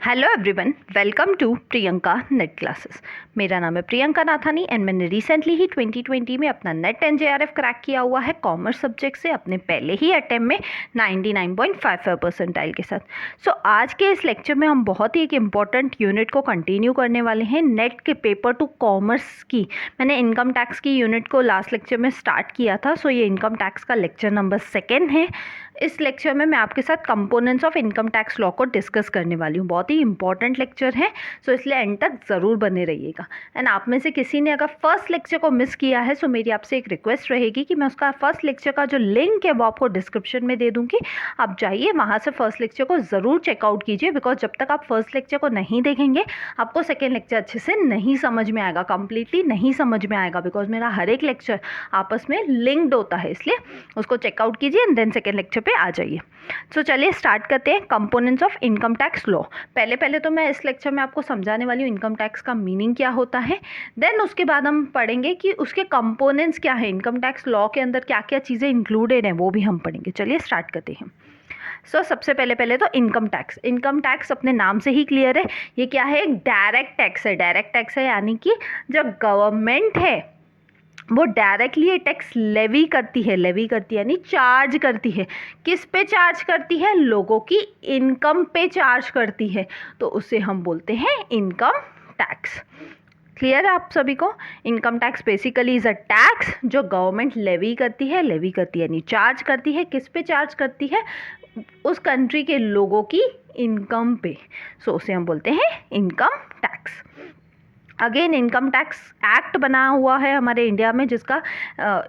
Hello everyone, welcome to Priyanka net classes. मेरा नाम है प्रियंका नाथानी एंड मैंने रिसेंटली ही 2020 में अपना नेट एनजेआरएफ क्रैक किया हुआ है कॉमर्स सब्जेक्ट से अपने पहले ही अटेम्प्ट में 99.55 परसेंटाइल के साथ। सो आज के इस लेक्चर में हम बहुत ही एक इम्पॉर्टेंट यूनिट को कंटिन्यू करने वाले हैं नेट के पेपर टू कॉमर्स की। मैंने इनकम टैक्स की यूनिट को लास्ट लेक्चर में स्टार्ट किया था, सो ये इनकम टैक्स का लेक्चर नंबर 2 है। इस लेक्चर में मैं आपके साथ components of income tax law को डिस्कस करने वाली हूँ। बहुत ही इंपॉर्टेंट लेक्चर है, सो इसलिए एंड तक ज़रूर बने रहिएगा। एंड आप में से किसी ने अगर फर्स्ट लेक्चर को मिस किया है, सो मेरी आपसे एक रिक्वेस्ट रहेगी कि मैं उसका फर्स्ट लेक्चर का जो लिंक है वो आपको डिस्क्रिप्शन में दे दूँगी। आप जाइए वहाँ से फर्स्ट लेक्चर को ज़रूर चेकआउट कीजिए, बिकॉज जब तक आप फर्स्ट लेक्चर को नहीं देखेंगे आपको सेकेंड लेक्चर अच्छे से नहीं समझ में आएगा, कंप्लीटली नहीं समझ में आएगा, बिकॉज मेरा हर एक लेक्चर आपस में लिंक्ड होता है। इसलिए उसको चेकआउट कीजिए एंड देन सेकेंड लेक्चर पे आ जाइए। सो चलिए स्टार्ट करते हैं components of income tax law. पहले तो मैं इस लेक्चर में आपको समझाने वाली हूँ इनकम टैक्स का मीनिंग क्या होता है। देन उसके बाद हम पढ़ेंगे कि उसके कंपोनेंट्स क्या है, इनकम टैक्स लॉ के अंदर क्या क्या चीज़ें इंक्लूडेड हैं वो भी हम पढ़ेंगे। चलिए स्टार्ट करते हैं। सबसे पहले तो इनकम टैक्स अपने नाम से ही क्लियर है। ये क्या है? एक डायरेक्ट टैक्स है, यानी कि जब गवर्नमेंट है वो डायरेक्टली ये टैक्स लेवी करती है यानी चार्ज करती है। किस पे चार्ज करती है? लोगों की इनकम पे चार्ज करती है, तो उसे हम बोलते हैं इनकम टैक्स। क्लियर है आप सभी को? Income tax basically is a tax जो गवर्नमेंट लेवी करती है यानी चार्ज करती है। किस पे चार्ज करती है? उस कंट्री के लोगों की इनकम पे, सो उसे हम बोलते हैं income tax. Again income tax act बना हुआ है हमारे इंडिया में, जिसका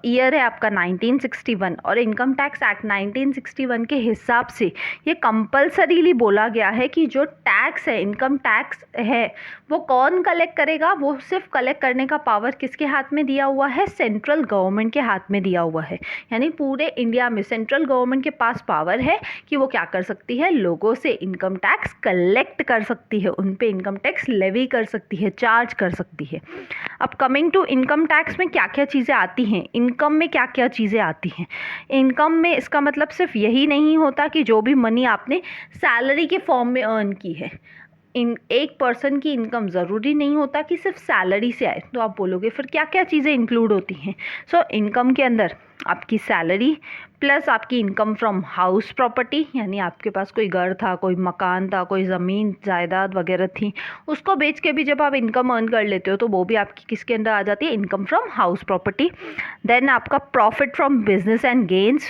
ईयर है आपका 1961, और इनकम टैक्स एक्ट 1961 के हिसाब से ये कंपल्सरीली बोला गया है कि जो टैक्स है, इनकम टैक्स है, वो कौन कलेक्ट करेगा? वो सिर्फ कलेक्ट करने का पावर किसके हाथ में दिया हुआ है? सेंट्रल गवर्नमेंट के हाथ में दिया हुआ है। यानी पूरे इंडिया में सेंट्रल गवर्नमेंट के पास पावर है कि वो क्या कर सकती है? लोगों से इनकम टैक्स कलेक्ट कर सकती है, उन पे इनकम टैक्स लेवी कर सकती है, चार्ज कर सकती है। अब कमिंग टू इनकम टैक्स में क्या क्या चीज़ें आती हैं, इनकम में क्या क्या चीज़ें आती हैं। इनकम में इसका मतलब सिर्फ यही नहीं होता कि जो भी मनी आपने सैलरी के फॉर्म में अर्न की है। एक पर्सन की इनकम ज़रूरी नहीं होता कि सिर्फ सैलरी से आए। तो आप बोलोगे फिर क्या क्या चीज़ें इंक्लूड होती हैं? इनकम के अंदर आपकी सैलरी प्लस आपकी इनकम फ्रॉम हाउस प्रॉपर्टी, यानी आपके पास कोई घर था, कोई मकान था, कोई ज़मीन जायदाद वगैरह थी, उसको बेच के भी जब आप इनकम अर्न कर लेते हो तो वो भी आपकी किसके अंदर आ जाती है? Income from house property. Then आपका profit from business and gains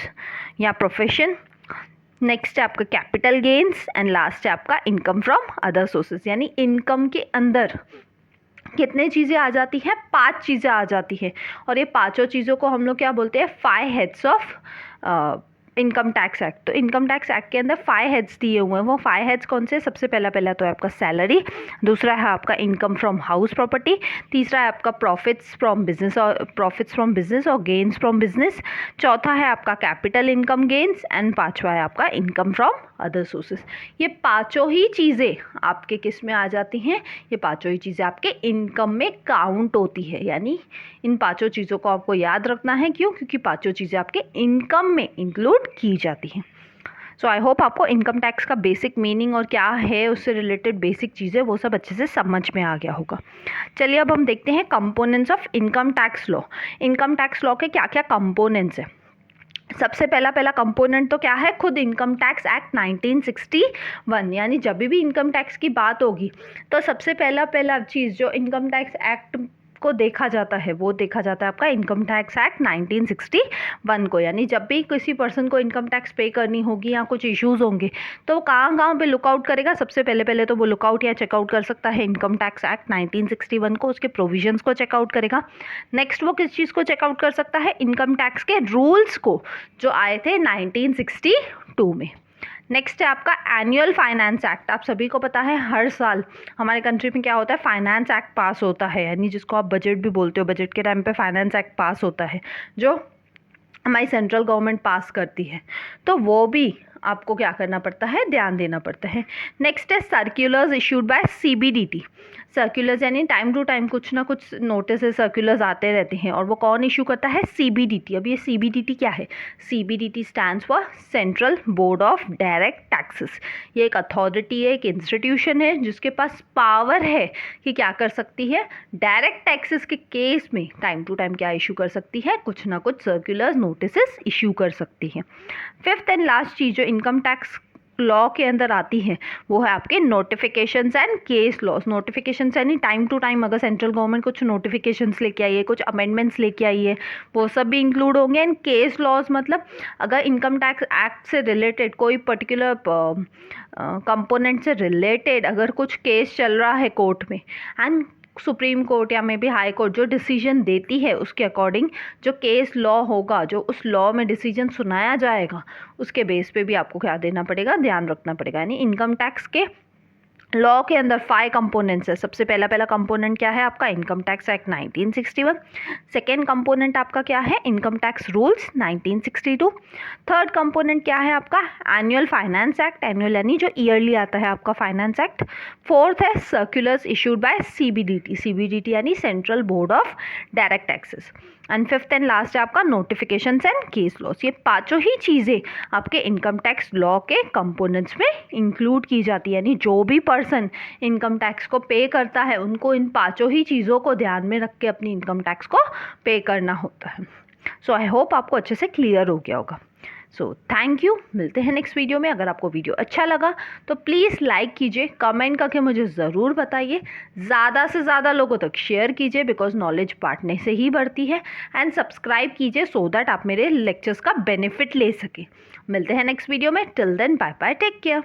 या प्रोफेशन। नेक्स्ट है आपका कैपिटल गेन्स एंड लास्ट है आपका इनकम फ्रॉम अदर सोर्सेज। यानी इनकम के अंदर कितने चीज़ें आ जाती हैं? 5 चीज़ें आ जाती हैं, और ये पांचों चीज़ों को हम लोग क्या बोलते हैं? 5 heads of income tax act. तो इनकम टैक्स एक्ट के अंदर 5 हेड्स दिए हुए हैं। वो 5 हेड्स कौन से? सबसे पहला तो है आपका सैलरी, दूसरा है आपका इनकम फ्रॉम हाउस प्रॉपर्टी, तीसरा है आपका प्रॉफिट्स फ्रॉम बिजनेस और गेन्स फ्रॉम बिजनेस, चौथा है आपका कैपिटल इनकम गेन्स एंड पांचवा है आपका इनकम फ्रॉम अदर सोर्सेज। ये पांचों ही चीज़ें आपके किस में आ जाती हैं? ये पांचों ही चीज़ें आपके इनकम में काउंट होती है। यानी इन पांचों चीज़ों को आपको याद रखना है। क्यों? क्योंकि पांचों चीज़ें आपके इनकम में इंक्लूड की जाती हैं। सो आई होप आपको इनकम टैक्स का बेसिक मीनिंग और क्या है उससे रिलेटेड बेसिक चीज़ें वो सब अच्छे से समझ में आ गया होगा। चलिए अब हम देखते हैं components of income tax law. Income tax law के क्या क्या कंपोनेंट्स हैं। सबसे पहला कंपोनेंट तो क्या है? खुद इनकम टैक्स एक्ट 1961। यानी जब भी इनकम टैक्स की बात होगी तो सबसे पहला चीज़ जो इनकम टैक्स एक्ट को देखा जाता है वो देखा जाता है आपका इनकम टैक्स एक्ट 1961 को। यानी जब भी किसी पर्सन को इनकम टैक्स पे करनी होगी या कुछ इश्यूज होंगे तो वो कहाँ पे लुकआउट करेगा? सबसे पहले तो वो लुकआउट या चेकआउट कर सकता है इनकम टैक्स एक्ट 1961 को, उसके प्रोविजंस को चेकआउट करेगा। नेक्स्ट वो किस चीज़ को चेकआउट कर सकता है? इनकम टैक्स के रूल्स को जो आए थे 1962 में। नेक्स्ट है आपका एनुअल फाइनेंस एक्ट। आप सभी को पता है हर साल हमारे कंट्री में क्या होता है? फाइनेंस एक्ट पास होता है, यानी जिसको आप बजट भी बोलते हो। बजट के टाइम पे फाइनेंस एक्ट पास होता है जो हमारी सेंट्रल गवर्नमेंट पास करती है, तो वो भी आपको क्या करना पड़ता है? ध्यान देना पड़ता है। नेक्स्ट है circulars issued by CBDT. Circulars यानी टाइम टू टाइम कुछ ना कुछ नोटिस सर्कुलर्स आते रहते हैं, और वो कौन इशू करता है? CBDT। अब ये CBDT क्या है? CBDT stands for central board of direct taxes. ये एक अथॉरिटी है, एक इंस्टीट्यूशन है जिसके पास पावर है कि क्या कर सकती है? डायरेक्ट टैक्सेस के केस में टाइम टू टाइम क्या इशू कर सकती है? कुछ ना कुछ सर्कुलर्स नोटिस इशू कर सकती है। फिफ्थ एंड लास्ट चीज़ जो इनकम टैक्स लॉ के अंदर आती है वो है आपके notifications and case laws. Notifications यानी टाइम टू टाइम अगर सेंट्रल गवर्नमेंट कुछ नोटिफिकेशंस लेके आई है, कुछ अमेंडमेंट्स लेके आई है, वो सब भी इंक्लूड होंगे। एंड केस लॉज मतलब अगर इनकम टैक्स एक्ट से रिलेटेड कोई पर्टिकुलर कंपोनेंट से रिलेटेड अगर कुछ केस चल रहा है कोर्ट में, एंड सुप्रीम कोर्ट या मे बी हाई कोर्ट जो डिसीजन देती है उसके अकॉर्डिंग जो केस लॉ होगा, जो उस लॉ में डिसीजन सुनाया जाएगा, उसके बेस पे भी आपको क्या देना पड़ेगा? ध्यान रखना पड़ेगा। यानी इनकम टैक्स के लॉ के अंदर 5 कंपोनेंट्स है। सबसे पहला कंपोनेंट क्या है आपका? Income tax act 1961। Second component आपका क्या है? Income tax rules 1962। Third component क्या है आपका? Annual finance act. एनुअल यानी जो ईयरली आता है आपका फाइनेंस एक्ट। फोर्थ है circulars issued by CBDT। CBDT यानी central board of direct taxes. And fifth and last है आपका नोटिफिकेशंस एंड केस लॉस। ये पांचों ही चीज़ें आपके इनकम टैक्स लॉ के कंपोनेंट्स में इंक्लूड की जाती है। यानी जो भी पर्सन इनकम टैक्स को पे करता है उनको इन पांचों ही चीज़ों को ध्यान में रख के अपनी इनकम टैक्स को पे करना होता है। सो आई होप आपको अच्छे से क्लियर हो गया होगा। सो थैंक यू, मिलते हैं नेक्स्ट वीडियो में। अगर आपको वीडियो अच्छा लगा तो प्लीज़ लाइक कीजिए, कमेंट करके मुझे ज़रूर बताइए, ज़्यादा से ज़्यादा लोगों तक शेयर कीजिए बिकॉज नॉलेज बांटने से ही बढ़ती है। एंड सब्सक्राइब कीजिए सो दैट आप मेरे लेक्चर्स का बेनिफिट ले सकें। मिलते हैं नेक्स्ट वीडियो में। Till then bye bye, take care.